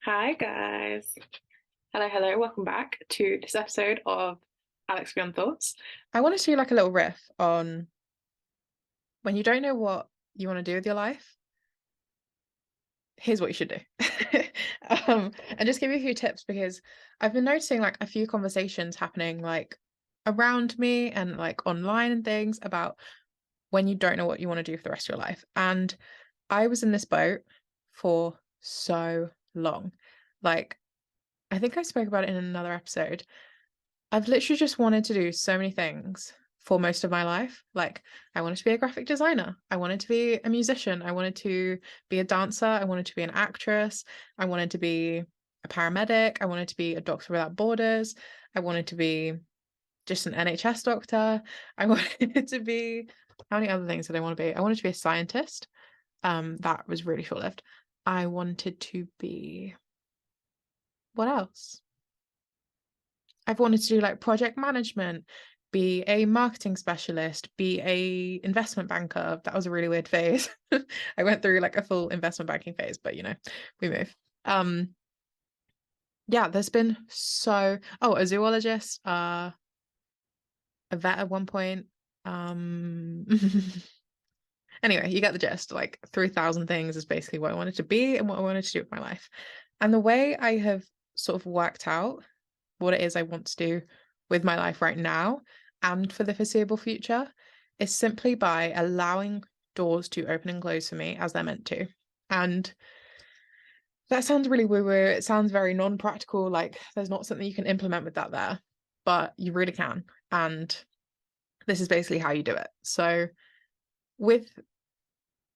Hi guys. Hello, welcome back to this episode of Alex Beyond Thoughts. I want to do like a little riff on when you don't know what you want to do with your life, here's what you should do. And just give you a few tips because I've been noticing like a few conversations happening like around me and like online and things about when you don't know what you want to do for the rest of your life. And I was in this boat for so long. Like, I think I spoke about it in another episode. I've literally just wanted to do so many things for most of my life. Like, I wanted to be a graphic designer. I wanted to be a musician. I wanted to be a dancer. I wanted to be an actress. I wanted to be a paramedic. I wanted to be a doctor without borders. I wanted to be just an NHS doctor. I wanted to be, how many other things did I want to be? I wanted to be a scientist. That was really short-lived. I wanted to be, what else? I've wanted to do like project management, be a marketing specialist, be a investment banker. That was a really weird phase. I went through like a full investment banking phase, but we move. Yeah, there's been a zoologist, a vet at one point. Um anyway, you get the gist. Like 3,000 things is basically what I wanted to be and what I wanted to do with my life. And the way I have sort of worked out what it is I want to do with my life right now and for the foreseeable future is simply by allowing doors to open and close for me as they're meant to. And that sounds really woo-woo. It sounds very non-practical, like there's not something you can implement with that there, but you really can. And this is basically how you do it. So with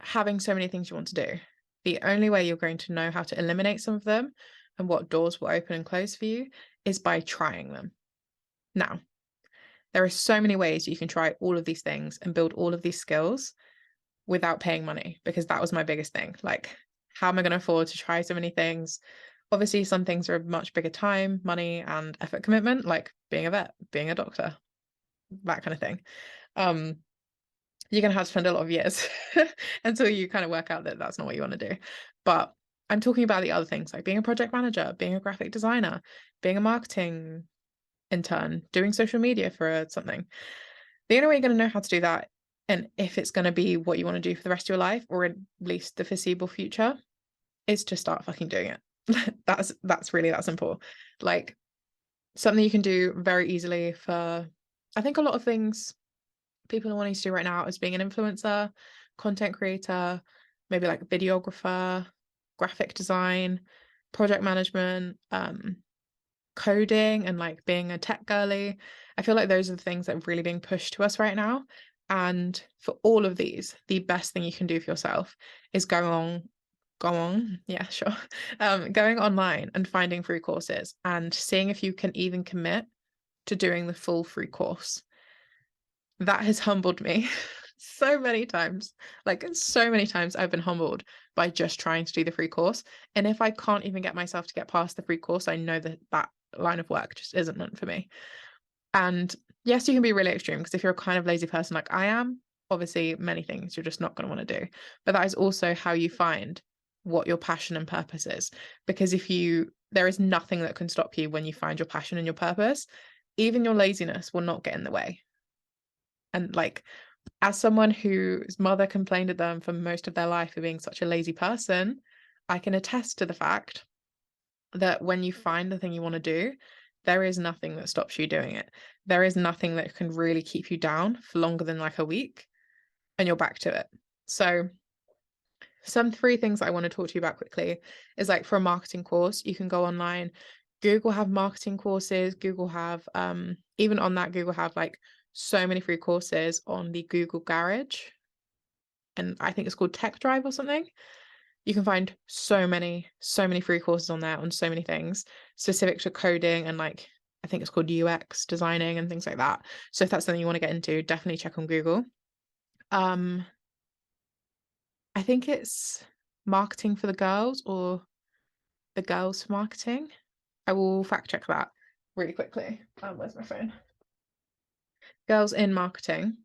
having so many things you want to do, the only way you're going to know how to eliminate some of them and what doors will open and close for you is by trying them. Now, there are so many ways you can try all of these things and build all of these skills without paying money, because that was my biggest thing. Like, how am I going to afford to try so many things? Obviously, some things are a much bigger time, money, and effort commitment, like being a vet, being a doctor, that kind of thing. You're going to have to spend a lot of years until you kind of work out that that's not what you want to do. But I'm talking about the other things like being a project manager, being a graphic designer, being a marketing intern, doing social media for something. The only way you're going to know how to do that, and if it's going to be what you want to do for the rest of your life, or at least the foreseeable future, is to start fucking doing it. That's really that simple. Like, something you can do very easily for, I think a lot of things people are wanting to do right now is being an influencer, content creator, maybe like videographer, graphic design, project management, coding, and like being a tech girly. I feel like those are the things that are really being pushed to us right now. And for all of these, the best thing you can do for yourself is yeah, sure. Going online and finding free courses and seeing if you can even commit to doing the full free course. That has humbled me so many times. Like, so many times I've been humbled by just trying to do the free course. And if I can't even get myself to get past the free course, I know that that line of work just isn't meant for me. And yes, you can be really extreme, because if you're a kind of lazy person like I am, obviously many things you're just not going to want to do. But that is also how you find what your passion and purpose is. Because there is nothing that can stop you when you find your passion and your purpose. Even your laziness will not get in the way. And like, as someone whose mother complained at them for most of their life for being such a lazy person, I can attest to the fact that when you find the thing you want to do, there is nothing that stops you doing it. There is nothing that can really keep you down for longer than like a week, and you're back to it. So some three things I want to talk to you about quickly is like, for a marketing course, you can go online. Google have marketing courses. Google have even on that, Google have like so many free courses on the Google Garage, and I think it's called Tech Drive or something. You can find so many free courses on there on so many things specific to coding, and like, I think it's called UX designing and things like that. So if that's something you want to get into, definitely check on Google. I think it's marketing for the girls, or the girls for marketing. I will fact check that really quickly. Where's my phone? Girls in marketing.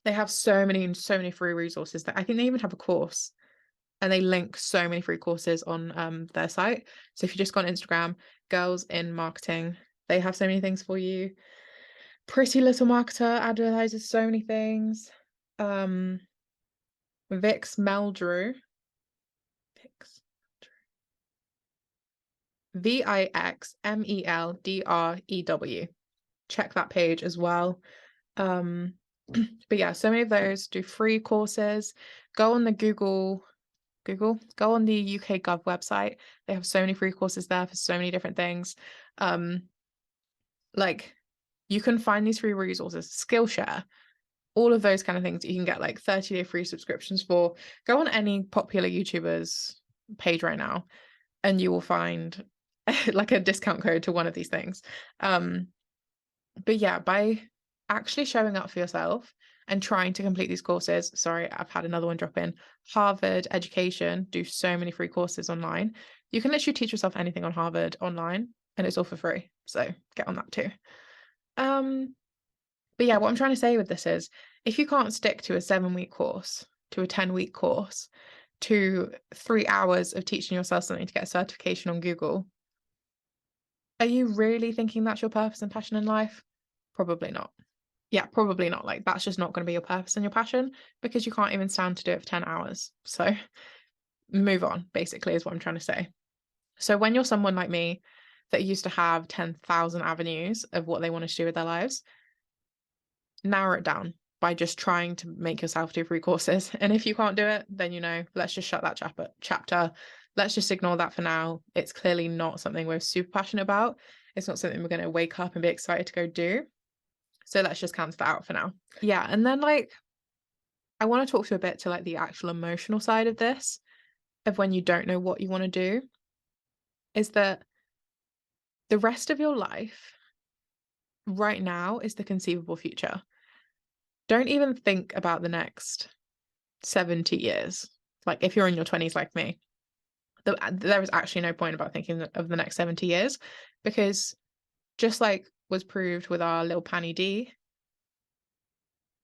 They have so many free resources that I think they even have a course. and they link so many free courses on their site. So if you just go on Instagram, Girls in Marketing, they have so many things for you. Pretty Little Marketer advertises so many things. Vix Meldrew. Vix. VIXMELDREW. Check that page as well. But yeah, so many of those do free courses. Go on the go on the UK Gov website. They have so many free courses there for so many different things. Like you can find these free resources, Skillshare, all of those kind of things that you can get like 30-day free subscriptions for. Go on any popular YouTuber's page right now and you will find like a discount code to one of these things. But yeah, by actually showing up for yourself and trying to complete these courses. Sorry, I've had another one drop in. Harvard Education do so many free courses online. You can literally teach yourself anything on Harvard online and it's all for free. So get on that too. But yeah, what I'm trying to say with this is if you can't stick to a 7-week course, to a 10-week course, to 3 hours of teaching yourself something to get a certification on Google, are you really thinking that's your purpose and passion in life? Probably not. Yeah, probably not. Like that's just not going to be your purpose and your passion because you can't even stand to do it for 10 hours. So move on, basically, is what I'm trying to say. So when you're someone like me that used to have 10,000 avenues of what they want to do with their lives, narrow it down by just trying to make yourself do free courses. And if you can't do it, then, let's just shut that chapter. Let's just ignore that for now. It's clearly not something we're super passionate about. It's not something we're going to wake up and be excited to go do. So let's just cancel that out for now. Yeah. And then I want to talk to a bit to the actual emotional side of this, of when you don't know what you want to do, is that the rest of your life right now is the conceivable future. Don't even think about the next 70 years. Like if you're in your 20s like me, there is actually no point about thinking of the next 70 years because just like was proved with our little Panny D,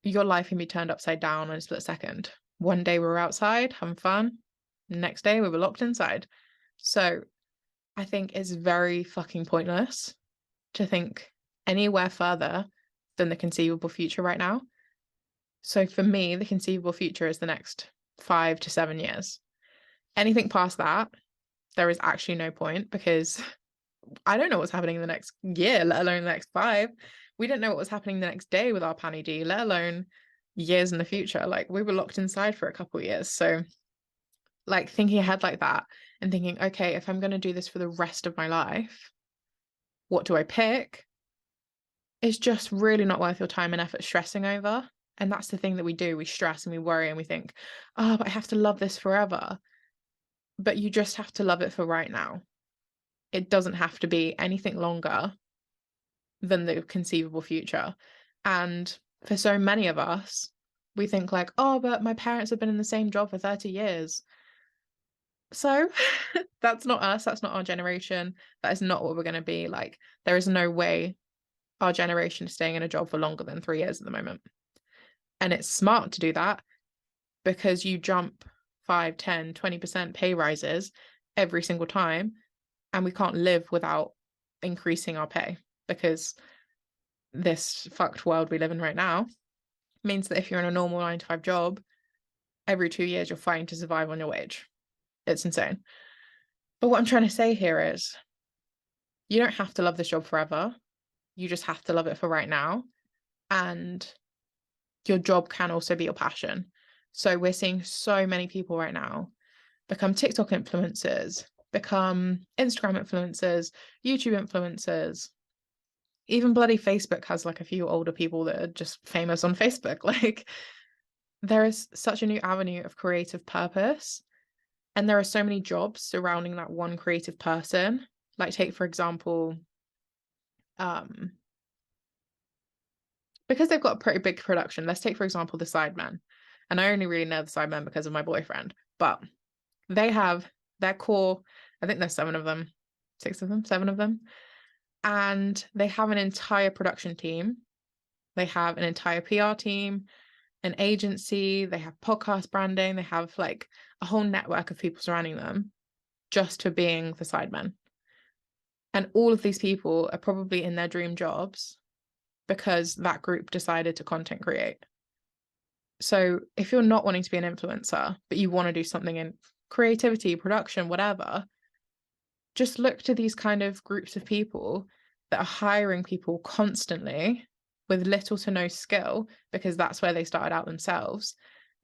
your life can be turned upside down in a split second. One day we were outside having fun. Next day we were locked inside. So I think it's very fucking pointless to think anywhere further than the conceivable future right now. So for me, the conceivable future is the next 5 to 7 years. Anything past that, there is actually no point because I don't know what's happening in the next year, let alone the next 5. We don't know what was happening the next day with our Panny D, let alone years in the future. We were locked inside for a couple of years. So thinking ahead like that and thinking, okay, if I'm going to do this for the rest of my life, what do I pick? It's just really not worth your time and effort stressing over. And that's the thing that we do. We stress and we worry and we think, oh, but I have to love this forever. But you just have to love it for right now. It doesn't have to be anything longer than the conceivable future. And for so many of us, we think oh, but my parents have been in the same job for 30 years. So that's not us. That's not our generation. That is not what we're going to be. There is no way our generation is staying in a job for longer than 3 years at the moment. And it's smart to do that because you jump 5, 10, 20% pay rises every single time. And we can't live without increasing our pay because this fucked world we live in right now means that if you're in a normal 9-to-5 job, every 2 years you're fighting to survive on your wage. It's insane. But what I'm trying to say here is you don't have to love this job forever. You just have to love it for right now. And your job can also be your passion. So we're seeing so many people right now become TikTok influencers, become Instagram influencers, YouTube influencers. Even bloody Facebook has a few older people that are just famous on Facebook. There is such a new avenue of creative purpose. And there are so many jobs surrounding that one creative person. Take, for example, because they've got a pretty big production. Let's take, for example, the Sidemen. And I only really know the Sidemen because of my boyfriend. But they have their core, I think there's 7 of them, 6 of them, 7 of them. And they have an entire production team. They have an entire PR team. an agency, they have podcast branding, they have like a whole network of people surrounding them just for being the sidemen. And all of these people are probably in their dream jobs because that group decided to content create. So if you're not wanting to be an influencer, but you want to do something in creativity, production, whatever, just look to these kind of groups of people that are hiring people constantly with little to no skill, because that's where they started out themselves,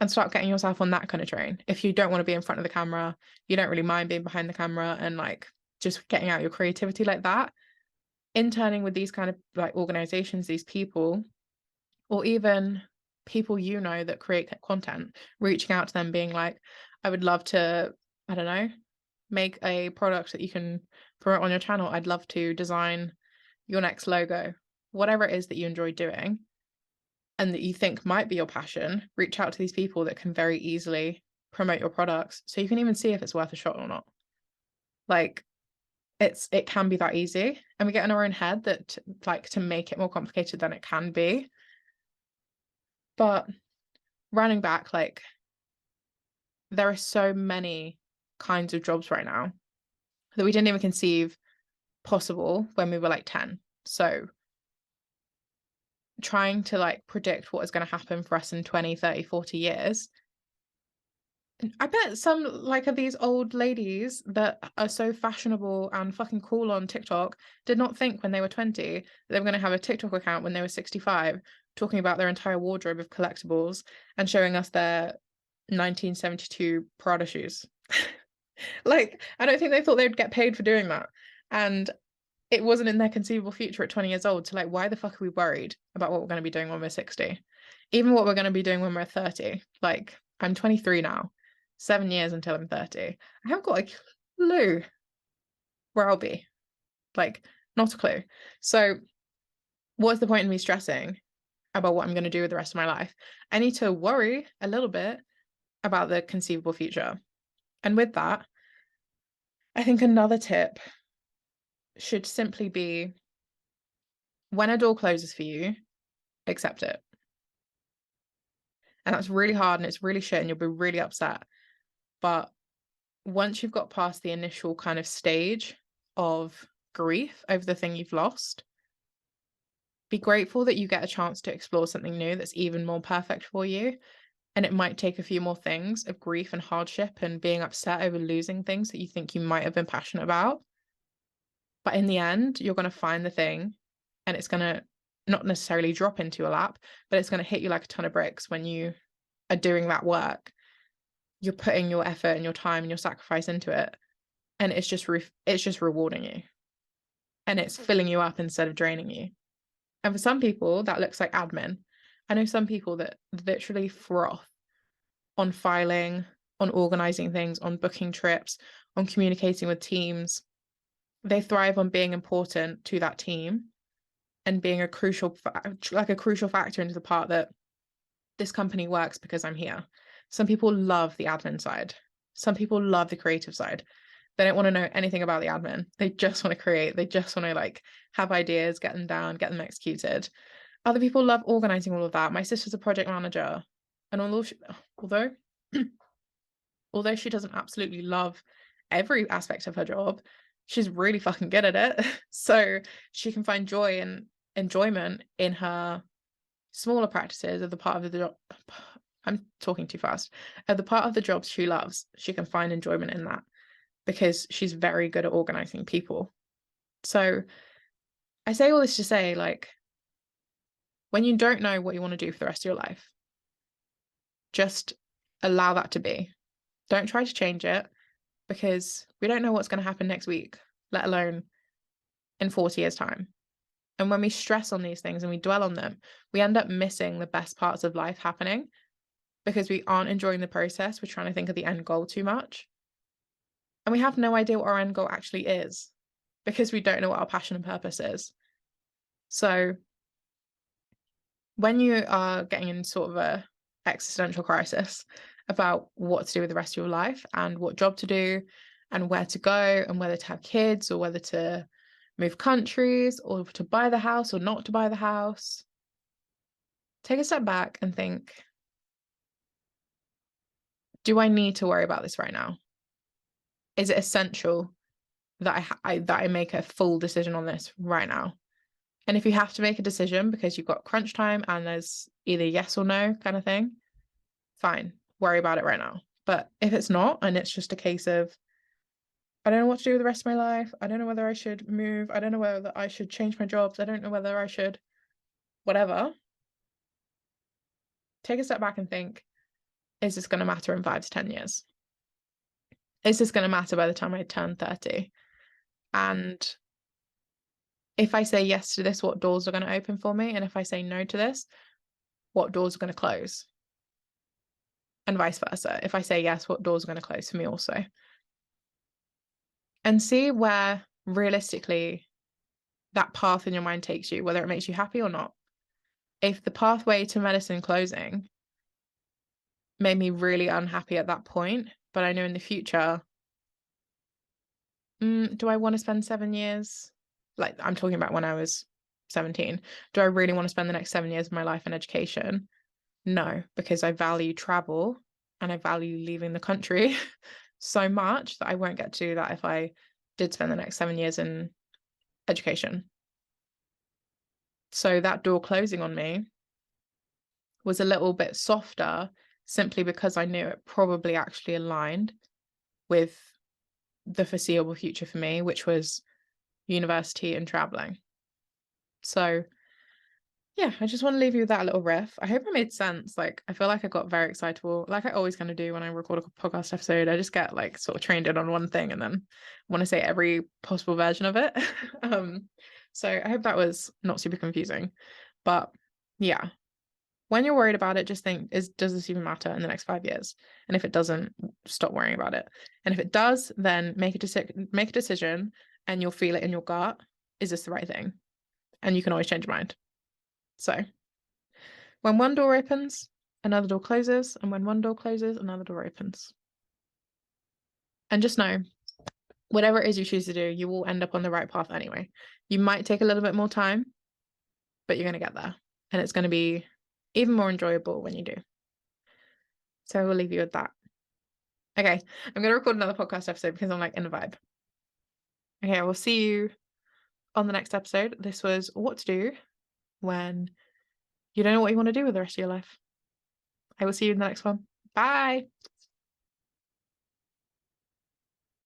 and start getting yourself on that kind of train. If you don't want to be in front of the camera, you don't really mind being behind the camera, and like just getting out your creativity like that, interning with these kind of like organizations, these people, or even people you know that create content, reaching out to them being like, I would love to, I don't know, make a product that you can promote on your channel. I'd love to design your next logo. Whatever it is that you enjoy doing and that you think might be your passion, reach out to these people that can very easily promote your products so you can even see if it's worth a shot or not. Like, it can be that easy, and we get in our own head that like to make it more complicated than it can be. But running back, like, there are so many kinds of jobs right now that we didn't even conceive possible when we were like 10. So trying to like predict what is going to happen for us in 20, 30, 40 years. I bet some like of these old ladies that are so fashionable and fucking cool on TikTok did not think when they were 20 that they were going to have a TikTok account when they were 65, talking about their entire wardrobe of collectibles and showing us their 1972 Prada shoes. Like, I don't think they thought they'd get paid for doing that. And it wasn't in their conceivable future at 20 years old. So like, why the fuck are we worried about what we're going to be doing when we're 60? Even what we're going to be doing when we're 30. Like, I'm 23 now, 7 years until I'm 30. I haven't got a clue where I'll be. Like, not a clue. So what's the point in me stressing about what I'm going to do with the rest of my life? I need to worry a little bit about the conceivable future. And with that, I think another tip should simply be, when a door closes for you, accept it. And that's really hard and it's really shit and you'll be really upset. But once you've got past the initial kind of stage of grief over the thing you've lost, be grateful that you get a chance to explore something new that's even more perfect for you. And it might take a few more things of grief and hardship and being upset over losing things that you think you might have been passionate about. But in the end, you're going to find the thing and it's going to not necessarily drop into your lap, but it's going to hit you like a ton of bricks when you are doing that work. You're putting your effort and your time and your sacrifice into it. And it's just rewarding you. And it's filling you up instead of draining you. And for some people, that looks like admin. I know some people that literally froth on filing, on organizing things, on booking trips, on communicating with teams. They thrive on being important to that team and being a crucial factor into the part that this company works because I'm here. Some people love the admin side. Some people love the creative side. They don't want to know anything about the admin. They just want to create. They just want to like have ideas, get them down, get them executed. Other people love organizing all of that. My sister's a project manager, and although she doesn't absolutely love every aspect of her job, she's really fucking good at it. So she can find joy and enjoyment in her smaller practices of the part of the job. I'm talking too fast. At the part of the jobs she loves, she can find enjoyment in that because she's very good at organizing people. So I say all this to say, like, when you don't know what you want to do for the rest of your life, just allow that to be. Don't try to change it, because we don't know what's going to happen next week, let alone in 40 years' time. And when we stress on these things and we dwell on them, we end up missing the best parts of life happening because we aren't enjoying the process. We're trying to think of the end goal too much. And we have no idea what our end goal actually is because we don't know what our passion and purpose is. So when you are getting in sort of a existential crisis about what to do with the rest of your life and what job to do and where to go and whether to have kids or whether to move countries or to buy the house or not to buy the house, take a step back and think, Do I need to worry about this right now? Is it essential that I make a full decision on this right now? And if you have to make a decision because you've got crunch time and there's either yes or no kind of thing, fine, worry about it right now. But if it's not, and it's just a case of, I don't know what to do with the rest of my life, I don't know whether I should move, I don't know whether I should change my jobs, I don't know whether I should, whatever, take a step back and think, is this going to matter in 5 to 10 years? Is this going to matter by the time I turn 30? And if I say yes to this, what doors are going to open for me? And if I say no to this, what doors are going to close? And vice versa. If I say yes, what doors are going to close for me also? And see where realistically that path in your mind takes you, whether it makes you happy or not. If the pathway to medicine closing made me really unhappy at that point, but I know in the future, do I want to spend 7 years? Like, I'm talking about when I was 17. Do I really want to spend the next 7 years of my life in education? No, because I value travel and I value leaving the country so much that I won't get to do that if I did spend the next 7 years in education. So that door closing on me was a little bit softer simply because I knew it probably actually aligned with the foreseeable future for me, which was university and traveling. So yeah, I just want to leave you with that little riff. I hope it made sense. Like, I feel like I got very excitable, like I always kind of do when I record a podcast episode. I just get like sort of trained in on one thing and then want to say every possible version of it. So I hope that was not super confusing. But yeah, when you're worried about it, just think, does this even matter in the next 5 years? And if it doesn't, stop worrying about it. And if it does, then make a decision and you'll feel it in your gut. Is this the right thing? And you can always change your mind. So when one door opens, another door closes, and when one door closes, another door opens. And just know, whatever it is you choose to do, you will end up on the right path anyway. You might take a little bit more time, but you're going to get there. And it's going to be even more enjoyable when you do. So I will leave you with that. Okay, I'm going to record another podcast episode because I'm like in a vibe. Okay, I will see you on the next episode. This was what to do when you don't know what you want to do with the rest of your life. I will see you in the next one. Bye.